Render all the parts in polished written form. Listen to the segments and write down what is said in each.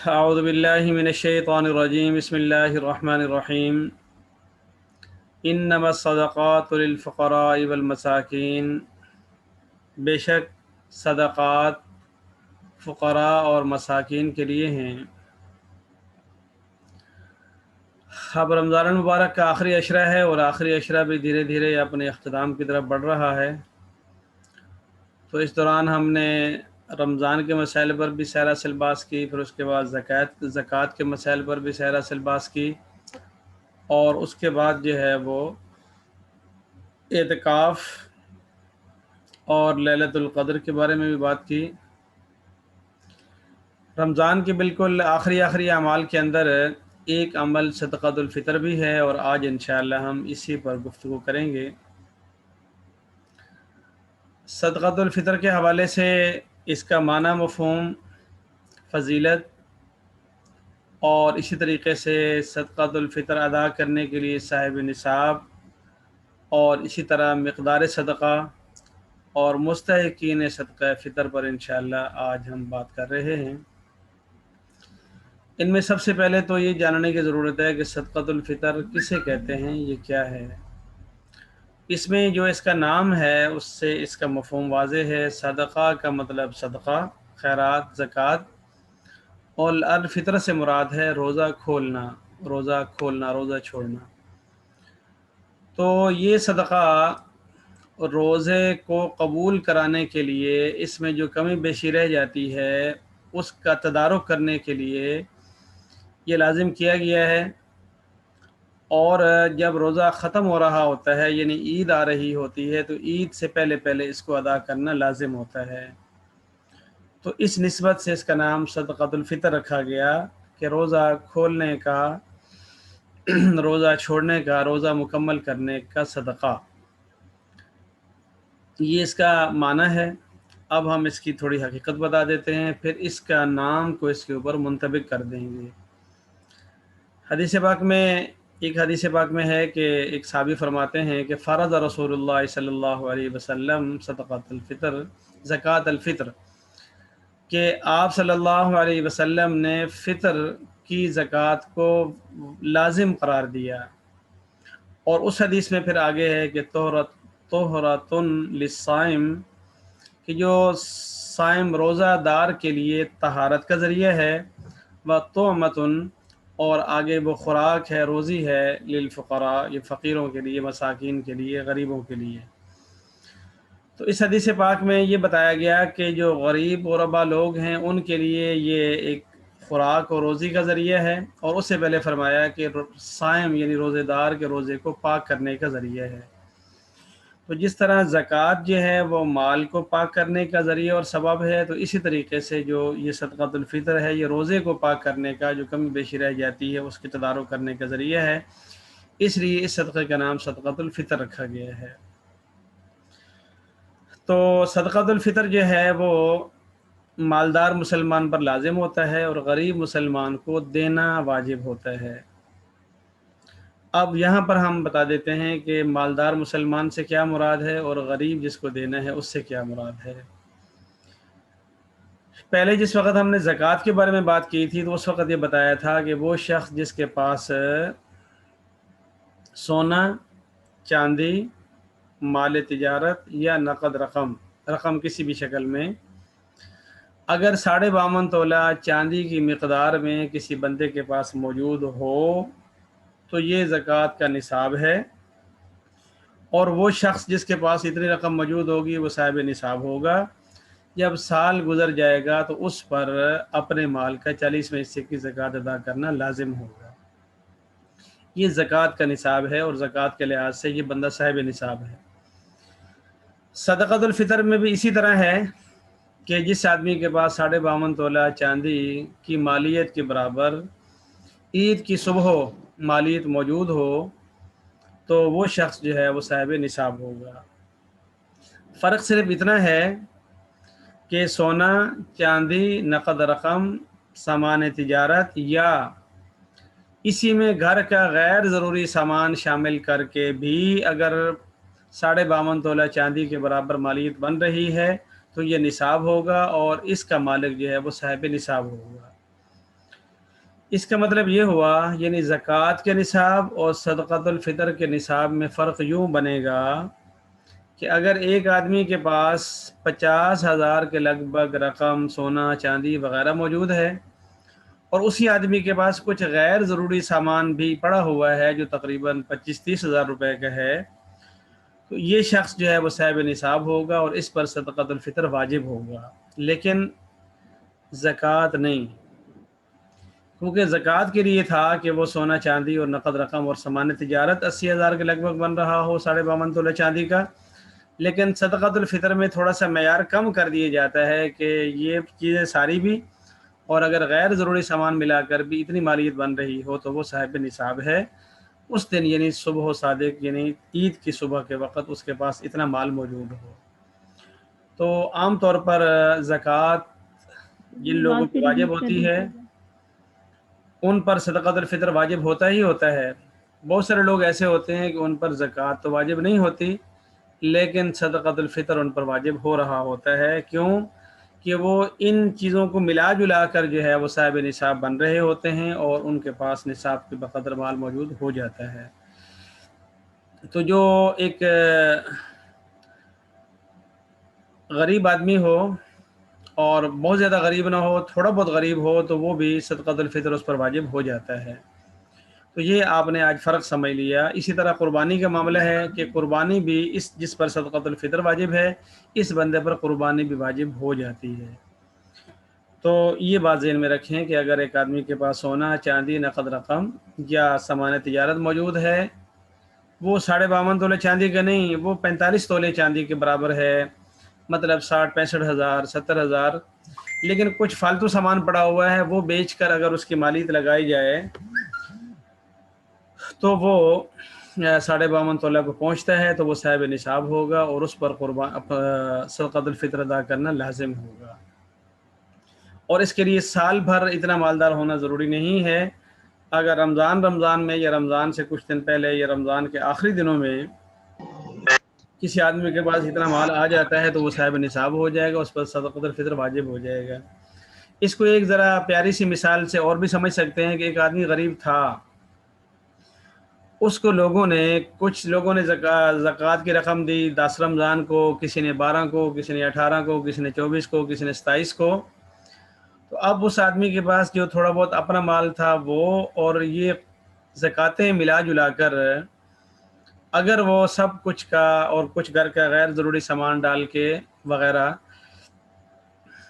اعوذ باللہ من الشیطان الرجیم بسم اللہ الرحمن الرحیم انما الصدقات للفقراء والمساکین، بے شک صدقات فقراء اور مساکین کے لیے ہیں۔ اب رمضان المبارک کا آخری عشرہ ہے اور آخری عشرہ بھی دھیرے دھیرے اپنے اختتام کی طرف بڑھ رہا ہے، تو اس دوران ہم نے رمضان کے مسائل پر بھی سیر سلباس کی، پھر اس کے بعد زکوٰۃ کے مسائل پر بھی سیر سلباس کی، اور اس کے بعد جو ہے وہ اعتکاف اور لیلۃ القدر کے بارے میں بھی بات کی۔ رمضان کے بالکل آخری اعمال کے اندر ایک عمل صدقۃ الفطر بھی ہے، اور آج انشاءاللہ ہم اسی پر گفتگو کریں گے۔ صدقۃ الفطر کے حوالے سے اس کا معنی، مفہوم، فضیلت، اور اسی طریقے سے صدقۃ الفطر ادا کرنے کے لیے صاحب نصاب، اور اسی طرح مقدار صدقہ اور مستحقین صدقہ فطر پر انشاءاللہ آج ہم بات کر رہے ہیں۔ ان میں سب سے پہلے تو یہ جاننے کی ضرورت ہے کہ صدقۃ الفطر کسے کہتے ہیں، یہ کیا ہے۔ اس میں جو اس کا نام ہے اس سے اس کا مفہوم واضح ہے۔ صدقہ کا مطلب صدقہ، خیرات، زکوٰۃ، اور الفطر سے مراد ہے روزہ کھولنا، روزہ چھوڑنا۔ تو یہ صدقہ روزے کو قبول کرانے کے لیے، اس میں جو کمی بیشی رہ جاتی ہے اس کا تدارک کرنے کے لیے یہ لازم کیا گیا ہے، اور جب روزہ ختم ہو رہا ہوتا ہے، یعنی عید آ رہی ہوتی ہے، تو عید سے پہلے اس کو ادا کرنا لازم ہوتا ہے۔ تو اس نسبت سے اس کا نام صدقۃ الفطر رکھا گیا کہ روزہ کھولنے کا، روزہ چھوڑنے کا، روزہ مکمل کرنے کا صدقہ، یہ اس کا معنی ہے۔ اب ہم اس کی تھوڑی حقیقت بتا دیتے ہیں، پھر اس کا نام کو اس کے اوپر منطبق کر دیں گے۔ ایک حدیث پاک میں ہے کہ ایک صحابی فرماتے ہیں کہ فرض رسول اللہ صلی اللہ علیہ وسلم صدقۃ الفطر، زکوٰۃ الفطر، کہ آپ صلی اللہ علیہ وسلم نے فطر کی زکوٰۃ کو لازم قرار دیا۔ اور اس حدیث میں پھر آگے ہے کہ طہرۃ للصائم، کہ جو صائم روزہ دار کے لیے طہارت کا ذریعہ ہے، وطعمۃ، اور آگے وہ خوراک ہے، روزی ہے، للفقراء، یہ فقیروں کے لیے، مساکین کے لیے، غریبوں کے لیے۔ تو اس حدیث پاک میں یہ بتایا گیا کہ جو غریب غربا لوگ ہیں ان کے لیے یہ ایک خوراک اور روزی کا ذریعہ ہے، اور اس سے پہلے فرمایا کہ صائم یعنی روزے دار کے روزے کو پاک کرنے کا ذریعہ ہے۔ تو جس طرح زکوٰۃ جو ہے وہ مال کو پاک کرنے کا ذریعہ اور سبب ہے، تو اسی طریقے سے جو یہ صدقۃ الفطر ہے یہ روزے کو پاک کرنے کا، جو کمی بیشی رہ جاتی ہے اس کے تدارک کرنے کا ذریعہ ہے۔ اس لیے اس صدقے کا نام صدقۃ الفطر رکھا گیا ہے۔ تو صدقۃ الفطر جو ہے وہ مالدار مسلمان پر لازم ہوتا ہے، اور غریب مسلمان کو دینا واجب ہوتا ہے۔ اب یہاں پر ہم بتا دیتے ہیں کہ مالدار مسلمان سے کیا مراد ہے، اور غریب جس کو دینا ہے اس سے کیا مراد ہے۔ پہلے جس وقت ہم نے زکوٰۃ کے بارے میں بات کی تھی تو اس وقت یہ بتایا تھا کہ وہ شخص جس کے پاس سونا، چاندی، مال تجارت یا نقد رقم کسی بھی شکل میں اگر 52.5 تولہ چاندی کی مقدار میں کسی بندے کے پاس موجود ہو تو یہ زکوٰۃ کا نصاب ہے، اور وہ شخص جس کے پاس اتنی رقم موجود ہوگی وہ صاحب نصاب ہوگا۔ جب سال گزر جائے گا تو اس پر اپنے مال کا 40ویں حصے کی زکوٰۃ ادا کرنا لازم ہوگا۔ یہ زکوٰۃ کا نصاب ہے، اور زکوٰۃ کے لحاظ سے یہ بندہ صاحب نصاب ہے۔ صدقۃ الفطر میں بھی اسی طرح ہے کہ جس آدمی کے پاس 52.5 تولہ چاندی کی مالیت کے برابر عید کی صبح مالیت موجود ہو تو وہ شخص جو ہے وہ صاحب نصاب ہوگا۔ فرق صرف اتنا ہے کہ سونا، چاندی، نقد رقم، سامان تجارت یا اسی میں گھر کا غیر ضروری سامان شامل کر کے بھی اگر 52.5 تولہ چاندی کے برابر مالیت بن رہی ہے تو یہ نصاب ہوگا، اور اس کا مالک جو ہے وہ صاحب نصاب ہوگا۔ اس کا مطلب یہ ہوا، یعنی زکوٰۃ کے نصاب اور صدقۃ الفطر کے نصاب میں فرق یوں بنے گا کہ اگر ایک آدمی کے پاس 50,000 کے لگ بھگ رقم سونا چاندی وغیرہ موجود ہے، اور اسی آدمی کے پاس کچھ غیر ضروری سامان بھی پڑا ہوا ہے جو تقریباً 25-30 ہزار روپے کا ہے، تو یہ شخص جو ہے وہ صاحب نصاب ہوگا اور اس پر صدقۃ الفطر واجب ہوگا، لیکن زکوٰۃ نہیں، کیونکہ زکوٰۃ کے لیے تھا کہ وہ سونا چاندی اور نقد رقم اور سامان تجارت 80,000 کے لگ بھگ بن رہا ہو 52.5 تولہ چاندی کا، لیکن صدقۃ الفطر میں تھوڑا سا معیار کم کر دیا جاتا ہے کہ یہ چیزیں ساری بھی، اور اگر غیر ضروری سامان ملا کر بھی اتنی مالیت بن رہی ہو تو وہ صاحب نصاب ہے اس دن، یعنی صبح و صادق، یعنی عید کی صبح کے وقت اس کے پاس اتنا مال موجود ہو۔ تو عام طور پر زکوٰۃ جن لوگوں پہ واجب ہوتی ہے ان پر صدقۃ الفطر واجب ہوتا ہی ہوتا ہے۔ بہت سارے لوگ ایسے ہوتے ہیں کہ ان پر زکوٰۃ تو واجب نہیں ہوتی لیکن صدقۃ الفطر ان پر واجب ہو رہا ہوتا ہے، کیوں کہ وہ ان چیزوں کو ملا جلا کر جو ہے وہ صاحب نصاب بن رہے ہوتے ہیں اور ان کے پاس نصاب کے بقدر مال موجود ہو جاتا ہے۔ تو جو ایک غریب آدمی ہو اور بہت زیادہ غریب نہ ہو، تھوڑا بہت غریب ہو، تو وہ بھی صدقۃ الفطر اس پر واجب ہو جاتا ہے۔ تو یہ آپ نے آج فرق سمجھ لیا۔ اسی طرح قربانی کا معاملہ ہے کہ قربانی بھی جس پر صدقۃ الفطر واجب ہے اس بندے پر قربانی بھی واجب ہو جاتی ہے۔ تو یہ بات ذہن میں رکھیں کہ اگر ایک آدمی کے پاس سونا چاندی نقد رقم یا سامان تجارت موجود ہے، وہ 52.5 تولے چاندی کا نہیں، وہ 45 تولے چاندی کے برابر ہے، مطلب 60-65 ہزار 70 ہزار، لیکن کچھ فالتو سامان پڑا ہوا ہے، وہ بیچ کر اگر اس کی مالیت لگائی جائے تو وہ 52.5 تولہ کو پہنچتا ہے تو وہ صاحب نصاب ہوگا اور اس پر صدقۃ الفطر ادا کرنا لازم ہوگا۔ اور اس کے لیے سال بھر اتنا مالدار ہونا ضروری نہیں ہے، اگر رمضان میں یا رمضان سے کچھ دن پہلے یا رمضان کے آخری دنوں میں کسی آدمی کے پاس اتنا مال آ جاتا ہے تو وہ صاحب نصاب ہو جائے گا، اس پر صدقۃ الفطر واجب ہو جائے گا۔ اس کو ایک ذرا پیاری سی مثال سے اور بھی سمجھ سکتے ہیں کہ ایک آدمی غریب تھا، اس کو کچھ لوگوں نے زکوٰۃ کی رقم دی 10 رمضان کو، کسی نے 12 کو، کسی نے 18 کو، کسی نے 24 کو، کسی نے 27 کو، تو اب اس آدمی کے پاس جو تھوڑا بہت اپنا مال تھا وہ اور یہ زکوٰتیں ملا جلا کر اگر وہ سب کچھ کا اور کچھ گھر کا غیر ضروری سامان ڈال کے وغیرہ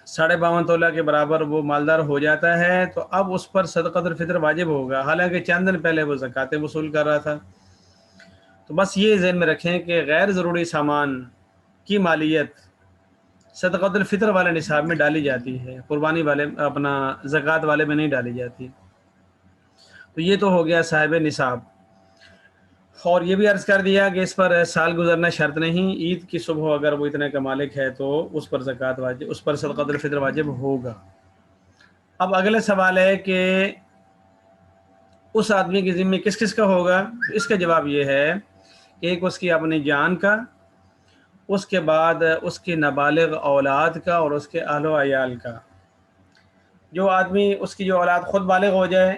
52.5 تولہ کے برابر وہ مالدار ہو جاتا ہے تو اب اس پر صدقۃ الفطر واجب ہوگا، حالانکہ چند دن پہلے وہ زکوٰتیں وصول کر رہا تھا۔ تو بس یہ ذہن میں رکھیں کہ غیر ضروری سامان کی مالیت صدقۃ الفطر والے نصاب میں ڈالی جاتی ہے، قربانی والے زکوٰۃ والے میں نہیں ڈالی جاتی۔ تو یہ تو ہو گیا صاحب نصاب، اور یہ بھی عرض کر دیا کہ اس پر سال گزرنا شرط نہیں، عید کی صبح اگر وہ اتنے کا مالک ہے تو اس پر زکوٰۃ واجب، اس پر صدقۃ الفطر واجب ہوگا۔ اب اگلا سوال ہے کہ اس آدمی کے ذمہ کس کس کا ہوگا؟ اس کا جواب یہ ہے کہ ایک اس کی اپنی جان کا، اس کے بعد اس کی نابالغ اولاد کا اور اس کے اہل و عیال کا۔ جو آدمی اس کی جو اولاد خود بالغ ہو جائے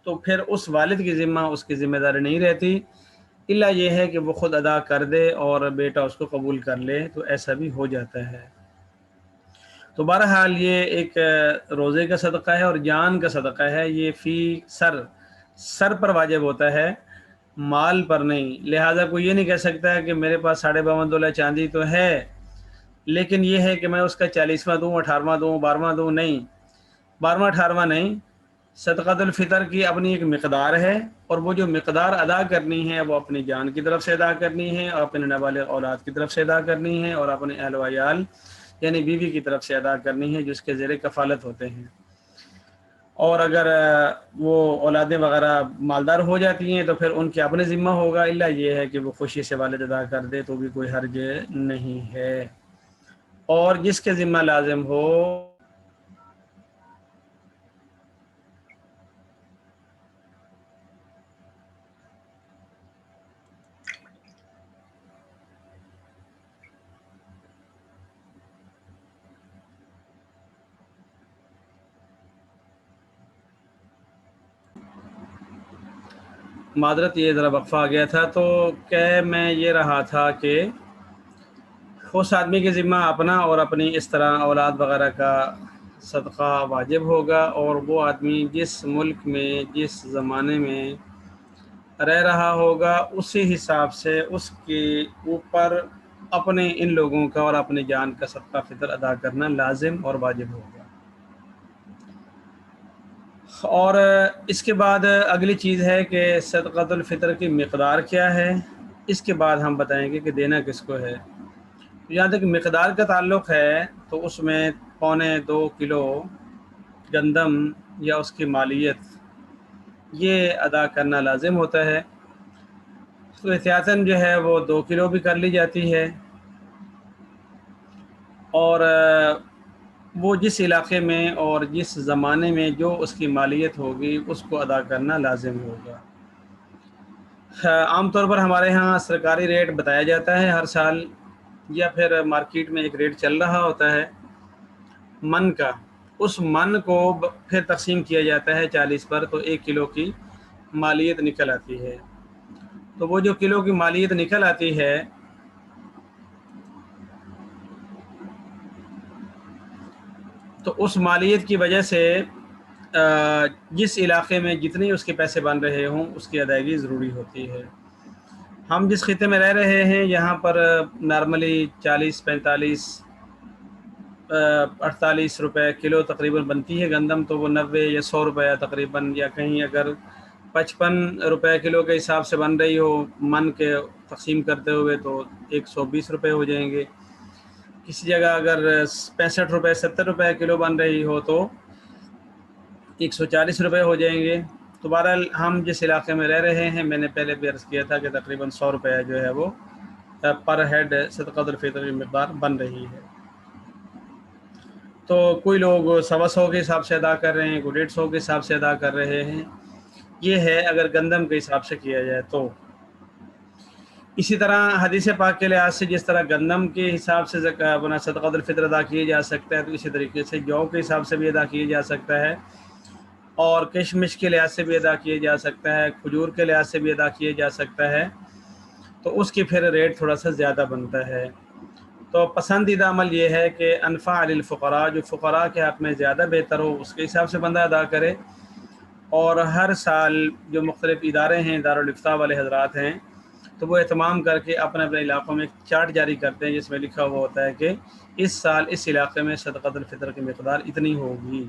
تو پھر اس والد کی ذمہ اس کی ذمہ داری نہیں رہتی، الا یہ ہے کہ وہ خود ادا کر دے اور بیٹا اس کو قبول کر لے، تو ایسا بھی ہو جاتا ہے۔ تو بہرحال یہ ایک روزے کا صدقہ ہے اور جان کا صدقہ ہے، یہ فی سر پر واجب ہوتا ہے، مال پر نہیں۔ لہٰذا کوئی یہ نہیں کہہ سکتا ہے کہ میرے پاس 52.5 تولہ چاندی تو ہے لیکن یہ ہے کہ میں اس کا 40واں دوں، 18واں دوں، 12واں دوں، نہیں، 12واں 18واں نہیں۔ صدقۃ الفطر کی اپنی ایک مقدار ہے اور وہ جو مقدار ادا کرنی ہے وہ اپنی جان کی طرف سے ادا کرنی ہے اور اپنے نابالغ اولاد کی طرف سے ادا کرنی ہے اور اپنے اہل و عیال یعنی بیوی کی طرف سے ادا کرنی ہے جس کے زیر کفالت ہوتے ہیں۔ اور اگر وہ اولادیں وغیرہ مالدار ہو جاتی ہیں تو پھر ان کے اپنے ذمہ ہوگا، الا یہ ہے کہ وہ خوشی سے والد ادا کر دے تو بھی کوئی حرج نہیں ہے۔ اور جس کے ذمہ لازم ہو معذرت یہ ذرا وقفہ آ گیا تھا، تو کہ میں یہ رہا تھا کہ اس آدمی کے ذمہ اپنا اور اپنی اس طرح اولاد وغیرہ کا صدقہ واجب ہوگا، اور وہ آدمی جس ملک میں جس زمانے میں رہ رہا ہوگا اسی حساب سے اس کے اوپر اپنے ان لوگوں کا اور اپنی جان کا صدقہ فطر ادا کرنا لازم اور واجب ہوگا۔ اور اس کے بعد اگلی چیز ہے کہ صدقۃ الفطر کی مقدار کیا ہے، اس کے بعد ہم بتائیں گے کہ دینا کس کو ہے۔ جہاں تک مقدار کا تعلق ہے تو اس میں 2.25 کلو گندم یا اس کی مالیت یہ ادا کرنا لازم ہوتا ہے، تو احتیاطاً جو ہے وہ 2 کلو بھی کر لی جاتی ہے، اور وہ جس علاقے میں اور جس زمانے میں جو اس کی مالیت ہوگی اس کو ادا کرنا لازم ہوگا۔ عام طور پر ہمارے ہاں سرکاری ریٹ بتایا جاتا ہے ہر سال، یا پھر مارکیٹ میں ایک ریٹ چل رہا ہوتا ہے من کا، اس من کو پھر تقسیم کیا جاتا ہے 40 پر، تو 1 کلو کی مالیت نکل آتی ہے۔ تو وہ جو کلو کی مالیت نکل آتی ہے تو اس مالیت کی وجہ سے جس علاقے میں جتنے اس کے پیسے بن رہے ہوں اس کی ادائیگی ضروری ہوتی ہے۔ ہم جس خطے میں رہ رہے ہیں یہاں پر نارملی 40 45 48 روپے کلو تقریباً بنتی ہے گندم، تو وہ 90 یا 100 روپے تقریباً، یا کہیں اگر 55 روپے کلو کے حساب سے بن رہی ہو من کے تقسیم کرتے ہوئے تو 120 روپے ہو جائیں گے۔ کسی جگہ اگر 65 روپے 70 روپے کلو بن رہی ہو تو 140 روپے ہو جائیں گے۔ تو بہرحال ہم جس علاقے میں رہ رہے ہیں، میں نے پہلے بھی عرض کیا تھا کہ تقریباً 100 روپے جو ہے وہ پر ہیڈ صدقۃ الفطر کی مقدار بن رہی ہے۔ تو کوئی لوگ 125 کے حساب سے ادا کر رہے ہیں، کوئی 150 کے حساب سے ادا کر رہے ہیں، یہ ہے اگر گندم کے حساب سے کیا جائے تو۔ اسی طرح حدیث پاک کے لحاظ سے جس طرح گندم کے حساب سے اپنا صدقۃ الفطر ادا کیا جا سکتا ہے، تو اسی طریقے سے جو کے حساب سے بھی ادا کیا جا سکتا ہے، اور کشمش کے لحاظ سے بھی ادا کیا جا سکتا ہے، کھجور کے لحاظ سے بھی ادا کیا جا سکتا ہے، تو اس کی پھر ریٹ تھوڑا سا زیادہ بنتا ہے۔ تو پسندیدہ عمل یہ ہے کہ انفع للفقراء، جو فقراء کے حق میں زیادہ بہتر ہو اس کے حساب سے بندہ ادا کرے، اور ہر سال جو مختلف ادارے ہیں، دارالافتاء والے حضرات ہیں، تو وہ اہتمام کر کے اپنے اپنے علاقوں میں ایک چارٹ جاری کرتے ہیں جس میں لکھا ہوا ہوتا ہے کہ اس سال اس علاقے میں صدقۃ الفطر کی مقدار اتنی ہوگی۔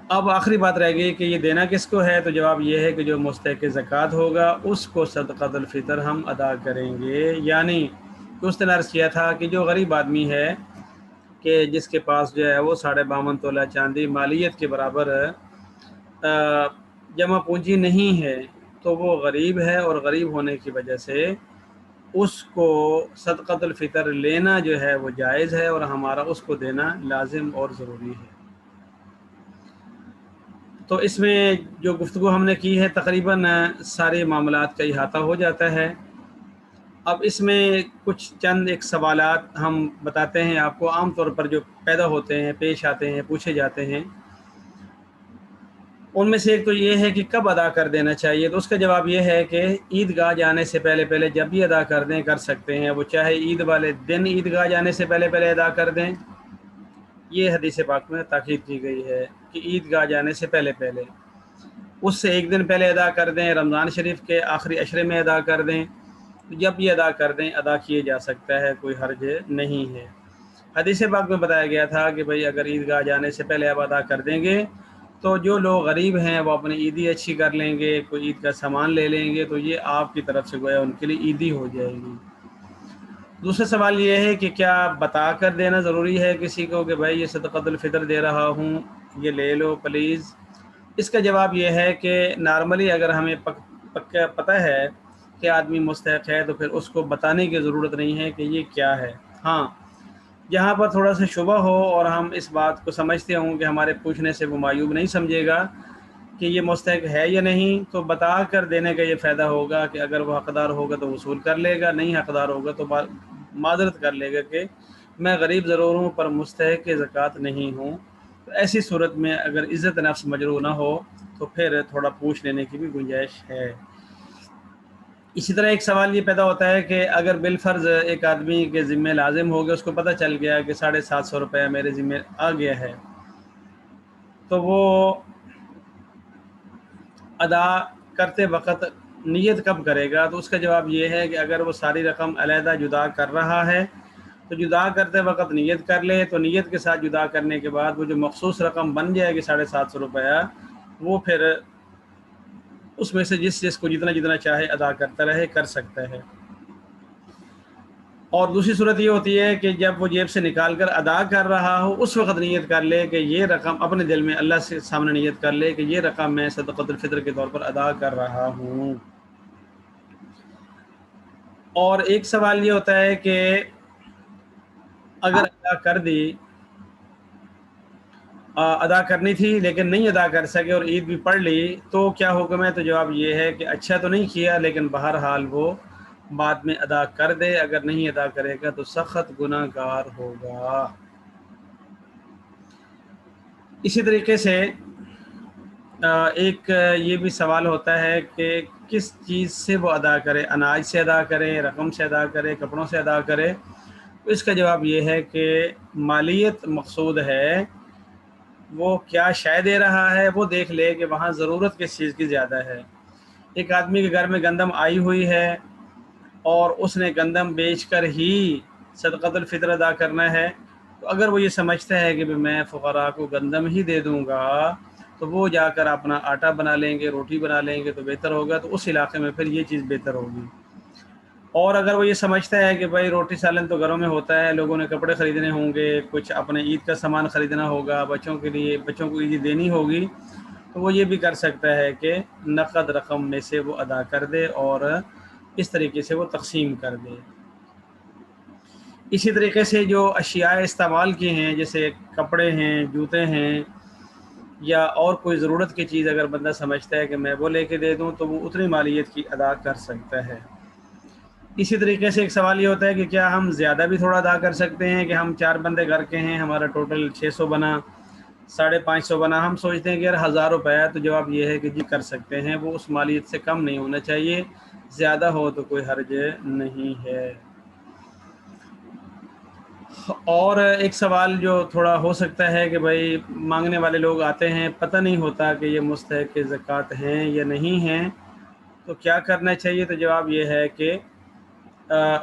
اب آخری بات رہ گئی کہ یہ دینا کس کو ہے، تو جواب یہ ہے کہ جو مستحق زکوٰۃ ہوگا اس کو صدقۃ الفطر ہم ادا کریں گے۔ یعنی اس نے عرض کیا تھا کہ جو غریب آدمی ہے کہ جس کے پاس جو ہے وہ 52.5 تولہ چاندی مالیت کے برابر جمع پونجی نہیں ہے، تو وہ غریب ہے، اور غریب ہونے کی وجہ سے اس کو صدقۃ الفطر لینا جو ہے وہ جائز ہے، اور ہمارا اس کو دینا لازم اور ضروری ہے۔ تو اس میں جو گفتگو ہم نے کی ہے تقریباً سارے معاملات کا احاطہ ہو جاتا ہے۔ اب اس میں کچھ چند ایک سوالات ہم بتاتے ہیں آپ کو، عام طور پر جو پیدا ہوتے ہیں، پیش آتے ہیں، پوچھے جاتے ہیں۔ ان میں سے ایک تو یہ ہے کہ کب ادا کر دینا چاہیے، تو اس کا جواب یہ ہے کہ عیدگاہ جانے سے پہلے جب بھی ادا کر دیں کر سکتے ہیں، وہ چاہے عید والے دن عیدگاہ جانے سے پہلے ادا کر دیں، یہ حدیث پاک میں تاکید کی گئی ہے کہ عیدگاہ جانے سے پہلے اس سے ایک دن پہلے ادا کر دیں، رمضان شریف کے آخری عشرے میں ادا کر دیں، جب بھی ادا کر دیں ادا کیے جا سکتا ہے، کوئی حرج نہیں ہے۔ حدیث پاک میں بتایا گیا تھا کہ بھئی اگر عیدگاہ جانے سے پہلے آپ ادا کر دیں گے تو جو لوگ غریب ہیں وہ اپنی عیدی اچھی کر لیں گے، کوئی عید کا سامان لے لیں گے، تو یہ آپ کی طرف سے گویا ان کے لیے عیدی ہو جائے گی۔ دوسرا سوال یہ ہے کہ کیا بتا کر دینا ضروری ہے کسی کو کہ بھائی یہ صدقۃ الفطر دے رہا ہوں، یہ لے لو پلیز؟ اس کا جواب یہ ہے کہ نارملی اگر ہمیں پکا پتہ ہے کہ آدمی مستحق ہے تو پھر اس کو بتانے کی ضرورت نہیں ہے کہ یہ کیا ہے۔ ہاں، جہاں پر تھوڑا سا شبہ ہو اور ہم اس بات کو سمجھتے ہوں کہ ہمارے پوچھنے سے وہ معیوب نہیں سمجھے گا کہ یہ مستحق ہے یا نہیں، تو بتا کر دینے کا یہ فائدہ ہوگا کہ اگر وہ حقدار ہوگا تو وصول کر لے گا، نہیں حقدار ہوگا تو معذرت کر لے گا کہ میں غریب ضرور ہوں پر مستحق زکوٰۃ نہیں ہوں، تو ایسی صورت میں اگر عزت نفس مجروح نہ ہو تو پھر تھوڑا پوچھ لینے کی بھی گنجائش ہے۔ اسی طرح ایک سوال یہ پیدا ہوتا ہے کہ اگر بالفرض ایک آدمی کے ذمہ لازم ہو گیا، اس کو پتہ چل گیا کہ 750 روپیہ میرے ذمہ آ گیا ہے، تو وہ ادا کرتے وقت نیت کب کرے گا؟ تو اس کا جواب یہ ہے کہ اگر وہ ساری رقم علیحدہ جدا کر رہا ہے تو جدا کرتے وقت نیت کر لے، تو نیت کے ساتھ جدا کرنے کے بعد وہ جو مخصوص رقم بن جائے گی 750 روپیہ، وہ پھر اس میں سے جس کو جتنا جتنا چاہے ادا کرتا رہے، کر سکتا ہے۔ اور دوسری صورت یہ ہوتی ہے کہ جب وہ جیب سے نکال کر ادا کر رہا ہو اس وقت نیت کر لے کہ یہ رقم، اپنے دل میں اللہ سے سامنے نیت کر لے کہ یہ رقم میں صدقۃ الفطر کے طور پر ادا کر رہا ہوں۔ اور ایک سوال یہ ہوتا ہے کہ اگر ادا کر دی، ادا کرنی تھی لیکن نہیں ادا کر سکے اور عید بھی پڑھ لی، تو کیا حکم ہے؟ تو جواب یہ ہے کہ اچھا تو نہیں کیا، لیکن بہرحال وہ بعد میں ادا کر دے، اگر نہیں ادا کرے گا تو سخت گناہ گار ہوگا۔ اسی طریقے سے ایک یہ بھی سوال ہوتا ہے کہ کس چیز سے وہ ادا کرے، اناج سے ادا کرے، رقم سے ادا کرے، کپڑوں سے ادا کرے؟ تو اس کا جواب یہ ہے کہ مالیت مقصود ہے، وہ کیا شے دے رہا ہے وہ دیکھ لے کہ وہاں ضرورت کس چیز کی زیادہ ہے۔ ایک آدمی کے گھر میں گندم آئی ہوئی ہے اور اس نے گندم بیچ کر ہی صدقۃ الفطر ادا کرنا ہے، تو اگر وہ یہ سمجھتا ہے کہ میں فقراء کو گندم ہی دے دوں گا تو وہ جا کر اپنا آٹا بنا لیں گے، روٹی بنا لیں گے تو بہتر ہوگا، تو اس علاقے میں پھر یہ چیز بہتر ہوگی۔ اور اگر وہ یہ سمجھتا ہے کہ بھائی روٹی سالن تو گھروں میں ہوتا ہے، لوگوں نے کپڑے خریدنے ہوں گے، کچھ اپنے عید کا سامان خریدنا ہوگا، بچوں کے لیے، بچوں کو عید دینی ہوگی، تو وہ یہ بھی کر سکتا ہے کہ نقد رقم میں سے وہ ادا کر دے اور اس طریقے سے وہ تقسیم کر دے۔ اسی طریقے سے جو اشیاء استعمال کی ہیں، جیسے کپڑے ہیں، جوتے ہیں، یا اور کوئی ضرورت کی چیز اگر بندہ سمجھتا ہے کہ میں وہ لے کے دے دوں تو وہ اتنی مالیت کی ادا کر سکتا ہے۔ اسی طریقے سے ایک سوال یہ ہوتا ہے کہ کیا ہم زیادہ بھی تھوڑا ادا کر سکتے ہیں کہ ہم 4 بندے گھر کے ہیں، ہمارا ٹوٹل 600 بنا، 550 بنا، ہم سوچتے ہیں کہ یار 1000 روپیہ، تو جواب یہ ہے کہ جی کر سکتے ہیں، وہ اس مالیت سے کم نہیں ہونا چاہیے، زیادہ ہو تو کوئی حرج نہیں ہے۔ اور ایک سوال جو تھوڑا ہو سکتا ہے کہ بھائی مانگنے والے لوگ آتے ہیں، پتہ نہیں ہوتا کہ یہ مستحق زکوٰۃ ہیں یا نہیں ہیں، تو کیا کرنا چاہیے؟ تو جواب یہ ہے کہ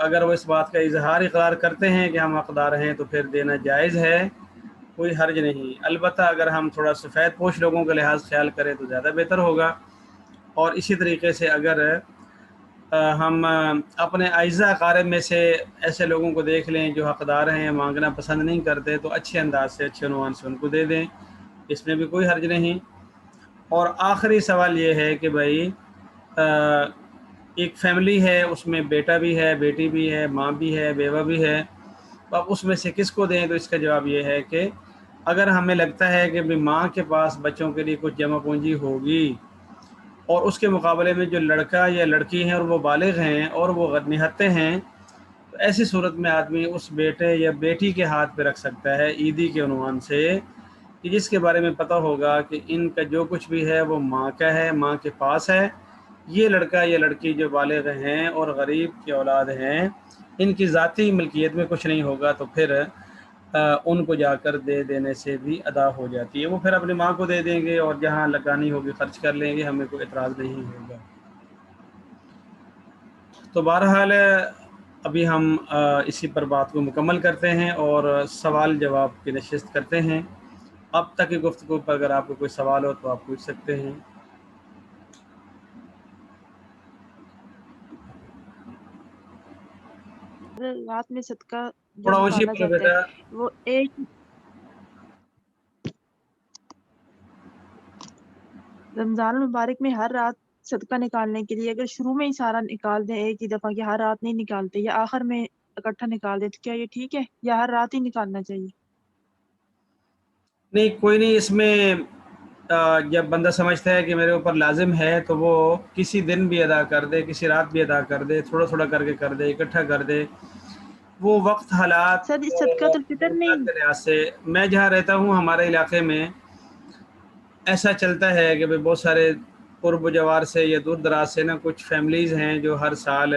اگر وہ اس بات کا اظہار اقرار کرتے ہیں کہ ہم حقدار ہیں تو پھر دینا جائز ہے، کوئی حرج نہیں۔ البتہ اگر ہم تھوڑا سفید پوش لوگوں کا لحاظ خیال کریں تو زیادہ بہتر ہوگا۔ اور اسی طریقے سے اگر ہم اپنے اعزہ اقارب میں سے ایسے لوگوں کو دیکھ لیں جو حقدار ہیں، مانگنا پسند نہیں کرتے، تو اچھے انداز سے، اچھے عنوان سے ان کو دے دیں، اس میں بھی کوئی حرج نہیں۔ اور آخری سوال یہ ہے کہ بھائی ایک فیملی ہے، اس میں بیٹا بھی ہے، بیٹی بھی ہے، ماں بھی ہے، بیوہ بھی ہے، تو اب اس میں سے کس کو دیں؟ تو اس کا جواب یہ ہے کہ اگر ہمیں لگتا ہے کہ ماں کے پاس بچوں کے لیے کچھ جمع پونجی ہوگی اور اس کے مقابلے میں جو لڑکا یا لڑکی ہیں اور وہ بالغ ہیں اور وہ نہتے ہیں، تو ایسی صورت میں آدمی اس بیٹے یا بیٹی کے ہاتھ پہ رکھ سکتا ہے عیدی کے عنوان سے، کہ جس کے بارے میں پتہ ہوگا کہ ان کا جو کچھ بھی ہے وہ ماں کا ہے، ماں کے پاس ہے، یہ لڑکا یا لڑکی جو بالغ ہیں اور غریب کی اولاد ہیں، ان کی ذاتی ملکیت میں کچھ نہیں ہوگا، تو پھر ان کو جا کر دے دینے سے بھی ادا ہو جاتی ہے، وہ پھر اپنی ماں کو دے دیں گے اور جہاں لگانی ہوگی خرچ کر لیں گے، ہمیں کوئی اعتراض نہیں ہوگا۔ تو بہرحال ابھی ہم اسی پر بات کو مکمل کرتے ہیں اور سوال جواب کی نشست کرتے ہیں۔ اب تک کی گفتگو پر اگر آپ کو کوئی سوال ہو تو آپ پوچھ سکتے ہیں۔ رات میں صدقہ جو تھوڑا اونچی نکالا بولو جاتا بیٹا۔ ہے وہ ایک رمضان المبارک میں ہر رات صدقہ نکالنے کے لیے اگر شروع میں ہی سارا نکال دیں ایک ہی دفعہ، کہ ہر رات نہیں نکالتے یا آخر میں اکٹھا نکال دیں، تو کیا یہ ٹھیک ہے یا ہر رات ہی نکالنا چاہیے؟ نہیں، کوئی نہیں، اس میں جب بندہ سمجھتا ہے کہ میرے اوپر لازم ہے تو وہ کسی دن بھی ادا کر دے، کسی رات بھی ادا کر دے، تھوڑا تھوڑا کر کے کر دے، اکٹھا کر دے، وہ وقت حالات سر اور صدقۃ الفطر ضرورت نہیں، کے لحاظ سے، میں جہاں رہتا ہوں ہمارے علاقے میں ایسا چلتا ہے کہ بھئی بہت سارے قرب و جوار سے یا دور دراز سے نا کچھ فیملیز ہیں جو ہر سال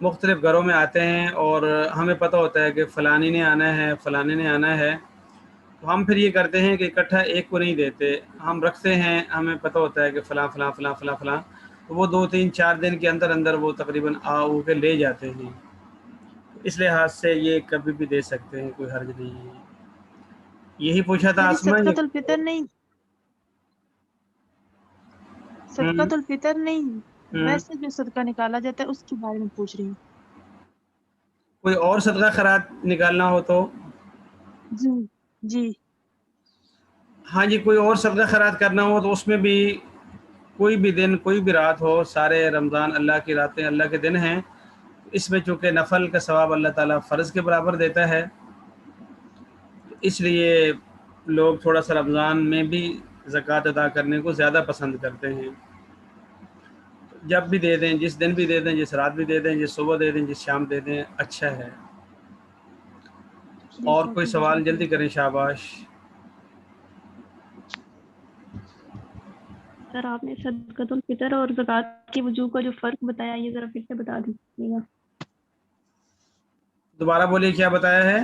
مختلف گھروں میں آتے ہیں، اور ہمیں پتہ ہوتا ہے کہ فلانی نے آنا ہے، فلانے نے آنا ہے، تو ہم پھر یہ کرتے ہیں کہ اکٹھا ایک کو نہیں دیتے، ہم رکھتے ہیں، ہمیں پتہ ہوتا ہے کہ فلاں فلاں فلاں فلاں فلاں، تو وہ 2 3 4 دن کے اندر اندر وہ تقریباً او کے لے جاتے ہیں، اس لحاظ سے یہ کبھی بھی دے سکتے ہیں، کوئی حرج نہیں ہے۔ یہی پوچھا تھا سر آسمہ یہ؟ صدقۃ الفطر نہیں، ہوں صدقۃ الفطر نہیں، ہوں ویسے جو صدقہ نکالا جاتا ہے اس کے بارے میں پوچھ رہی ہوں۔ کوئی اور صدقہ خیرات نکالنا ہو تو؟ جی جی ہاں جی، کوئی اور صدقہ خیرات کرنا ہو تو اس میں بھی کوئی بھی دن کوئی بھی رات ہو، سارے رمضان اللہ کی راتیں اللہ کے دن ہیں، اس میں چونکہ نفل کا ثواب اللہ تعالیٰ فرض کے برابر دیتا ہے، اس لیے لوگ تھوڑا سا رمضان میں بھی زکوٰۃ ادا کرنے کو زیادہ پسند کرتے ہیں، جب بھی دے دیں، جس دن بھی دے دیں، جس رات بھی دے دیں، جس صبح دے دیں، جس شام دے دیں، اچھا ہے۔ ٹھیک اور ہے، کوئی ٹھیک ہے، سوال شکریہ۔ جلدی کریں، شاباش۔ سر آپ نے صدقۃ الفطر اور زکوٰۃ کی وجوہ کا جو فرق بتایا یہ ذرا پھر سے بتا دیجیے گا۔ دوبارہ بولیے، کیا بتایا ہے؟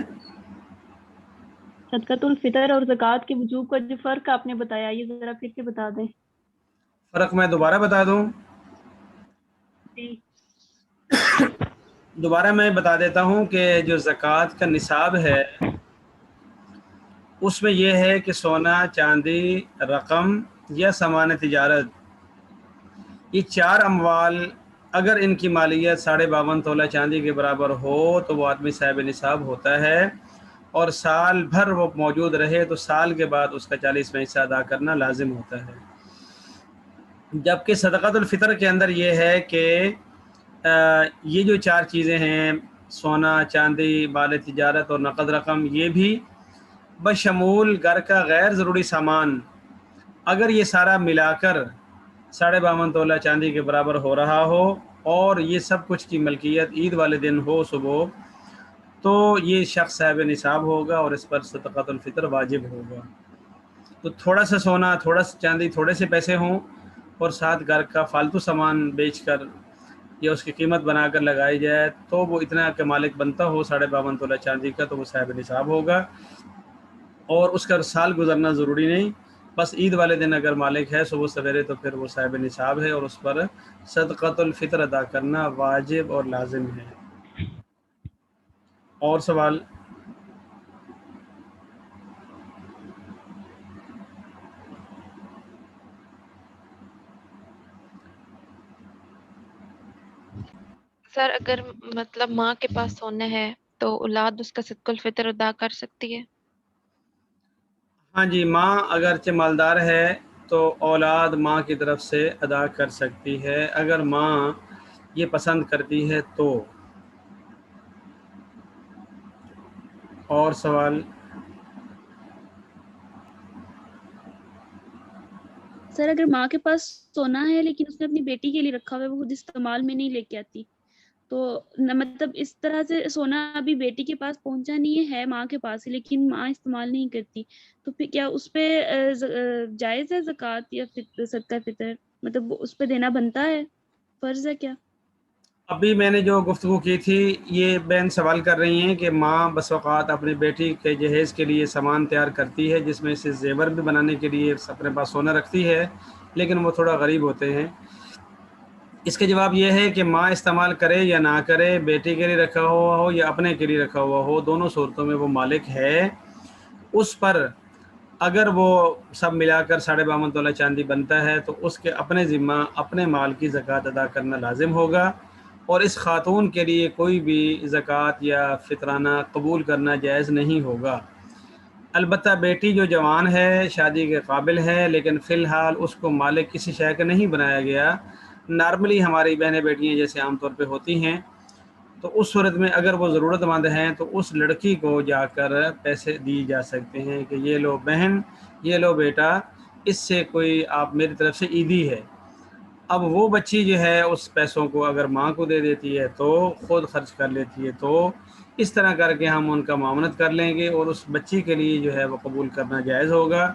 صدقۃ الفطر اور زکوٰۃ کی وجوہ کا جو فرق آپ نے بتایا یہ ذرا پھر سے بتا دیں۔ فرق میں دوبارہ بتا دوں؟ جی دوبارہ میں بتا دیتا ہوں کہ جو زکوٰۃ کا نصاب ہے اس میں یہ ہے کہ سونا، چاندی، رقم یا سامان تجارت، یہ 4 اموال اگر ان کی مالیت 52.5 تولہ چاندی کے برابر ہو تو وہ آدمی صاحب نصاب ہوتا ہے، اور سال بھر وہ موجود رہے تو سال کے بعد اس کا 40واں حصہ ادا کرنا لازم ہوتا ہے۔ جبکہ صدقۃ الفطر کے اندر یہ ہے کہ یہ جو 4 چیزیں ہیں، سونا، چاندی، مال تجارت اور نقد رقم، یہ بھی بشمول گھر کا غیر ضروری سامان، اگر یہ سارا ملا کر 52.5 تولہ چاندی کے برابر ہو رہا ہو اور یہ سب کچھ کی ملکیت عید والے دن ہو صبح، تو یہ شخص صاحب نصاب ہوگا اور اس پر صدقۃ الفطر واجب ہوگا۔ تو تھوڑا سا سونا، تھوڑا سا چاندی، تھوڑے سے پیسے ہوں اور ساتھ گھر کا فالتو سامان بیچ کر یا اس کی قیمت بنا کر لگائی جائے تو وہ اتنا کہ مالک بنتا ہو 52.5 تولہ چاندی کا، تو وہ صاحب نصاب ہوگا، اور اس کا سال گزرنا ضروری نہیں، بس عید والے دن اگر مالک ہے صبح سویرے تو پھر وہ صاحب نصاب ہے اور اس پر صدقۃ الفطر ادا کرنا واجب اور لازم ہے۔ اور سوال؟ سر اگر مطلب ماں کے پاس سونا ہے تو اولاد اس کا صدقۃ الفطر ادا کر سکتی ہے؟ ہاں جی، ماں اگرچہ مالدار ہے تو اولاد ماں کی طرف سے ادا کر سکتی ہے، اگر ماں یہ پسند کرتی ہے تو۔ اور سوال؟ سر اگر ماں کے پاس سونا ہے لیکن اس نے اپنی بیٹی کے لیے رکھا ہوا ہے، وہ خود استعمال میں نہیں لے کے آتی، تو مطلب اس طرح سے سونا ابھی بیٹی کے پاس پہنچا نہیں ہے ماں کے پاس ہی، لیکن ماں استعمال نہیں کرتی، تو پھر کیا اس پہ جائز ہے زکوٰۃ یا صدقہ فطر، مطلب اس پہ دینا بنتا ہے، فرض ہے کیا؟ ابھی میں نے جو گفتگو کی تھی، یہ بہن سوال کر رہی ہیں کہ ماں بس اوقات اپنی بیٹی کے جہیز کے لیے سامان تیار کرتی ہے جس میں سے زیور بھی بنانے کے لیے اپنے پاس سونا رکھتی ہے، لیکن وہ تھوڑا غریب ہوتے ہیں۔ اس کا جواب یہ ہے کہ ماں استعمال کرے یا نہ کرے، بیٹی کے لیے رکھا ہوا ہو یا اپنے کے لیے رکھا ہوا ہو، دونوں صورتوں میں وہ مالک ہے، اس پر اگر وہ سب ملا کر 52.5 تولہ چاندی بنتا ہے تو اس کے اپنے ذمہ اپنے مال کی زکوٰۃ ادا کرنا لازم ہوگا، اور اس خاتون کے لیے کوئی بھی زکوٰۃ یا فطرانہ قبول کرنا جائز نہیں ہوگا۔ البتہ بیٹی جو جوان ہے، شادی کے قابل ہے، لیکن فی الحال اس کو مالک کسی شے کا نہیں بنایا گیا، نارملی ہماری بہنیں بیٹیاں جیسے عام طور پہ ہوتی ہیں، تو اس صورت میں اگر وہ ضرورت مند ہیں تو اس لڑکی کو جا کر پیسے دی جا سکتے ہیں کہ یہ لو بہن، یہ لو بیٹا، اس سے کوئی آپ میری طرف سے عیدی ہے۔ اب وہ بچی جو ہے اس پیسوں کو اگر ماں کو دے دیتی ہے تو خود خرچ کر لیتی ہے تو اس طرح کر کے ہم ان کا معاونت کر لیں گے اور اس بچی کے لیے جو ہے وہ قبول کرنا جائز ہوگا۔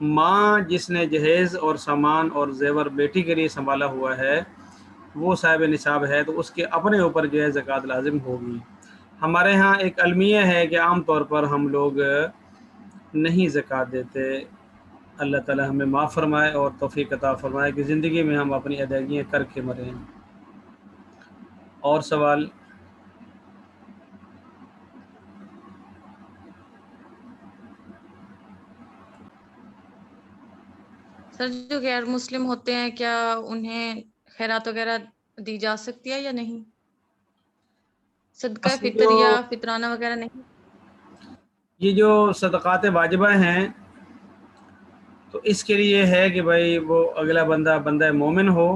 ماں جس نے جہیز اور سامان اور زیور بیٹی کے لیے سنبھالا ہوا ہے وہ صاحب نصاب ہے تو اس کے اپنے اوپر جو ہے زکوٰۃ لازم ہوگی۔ ہمارے ہاں ایک المیہ ہے کہ عام طور پر ہم لوگ نہیں زکوٰۃ دیتے۔ اللہ تعالی ہمیں معاف فرمائے اور توفیق عطا فرمائے کہ زندگی میں ہم اپنی ادائیگیاں کر کے مریں۔ اور سوال؟ سر جو غیر مسلم ہوتے ہیں کیا انہیں خیرات وغیرہ دی جا سکتی ہے یا نہیں؟ صدقہ اصل فطر یا فطرانہ وغیرہ نہیں؟ یہ جو صدقات واجبہ ہیں تو اس کے لیے ہے کہ بھائی وہ اگلا بندہ مومن ہو۔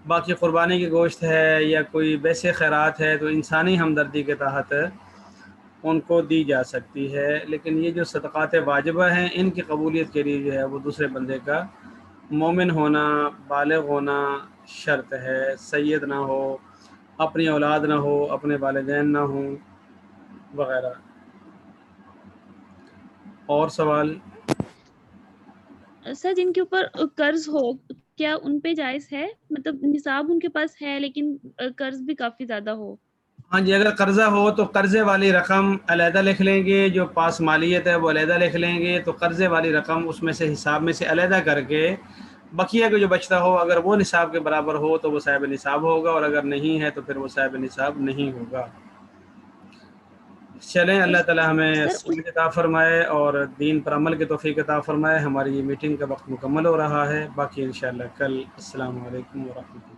باقی قربانی کی گوشت ہے یا کوئی ویسے خیرات ہے تو انسانی ہمدردی کے تحت ان کو دی جا سکتی ہے، لیکن یہ جو صدقات واجبہ ہیں ان کی قبولیت کے لیے جو ہے وہ دوسرے بندے کا مومن ہونا، بالغ ہونا شرط ہے، سید نہ ہو، اپنی اولاد نہ ہو، اپنے والدین نہ ہوں وغیرہ۔ اور سوال؟ سر جن کے اوپر قرض ہو کیا ان پہ جائز ہے؟ مطلب نصاب ان کے پاس ہے لیکن قرض بھی کافی زیادہ ہو۔ ہاں جی، اگر قرضہ ہو تو قرضے والی رقم علیحدہ لکھ لیں گے، جو پاس مالیت ہے وہ علیحدہ لکھ لیں گے، تو قرضے والی رقم اس میں سے حساب میں سے علیحدہ کر کے بقیہ کا جو بچتا ہو اگر وہ نصاب کے برابر ہو تو وہ صاحب نصاب ہوگا، اور اگر نہیں ہے تو پھر وہ صاحب نصاب نہیں ہوگا۔ چلیں، اللہ تعالی ہمیں سر سمجھ عطا فرمائے اور دین پر عمل کی توفیق عطا فرمائے۔ ہماری یہ میٹنگ کا وقت مکمل ہو رہا ہے، باقی انشاءاللہ کل۔ السلام علیکم ورحمۃ اللہ۔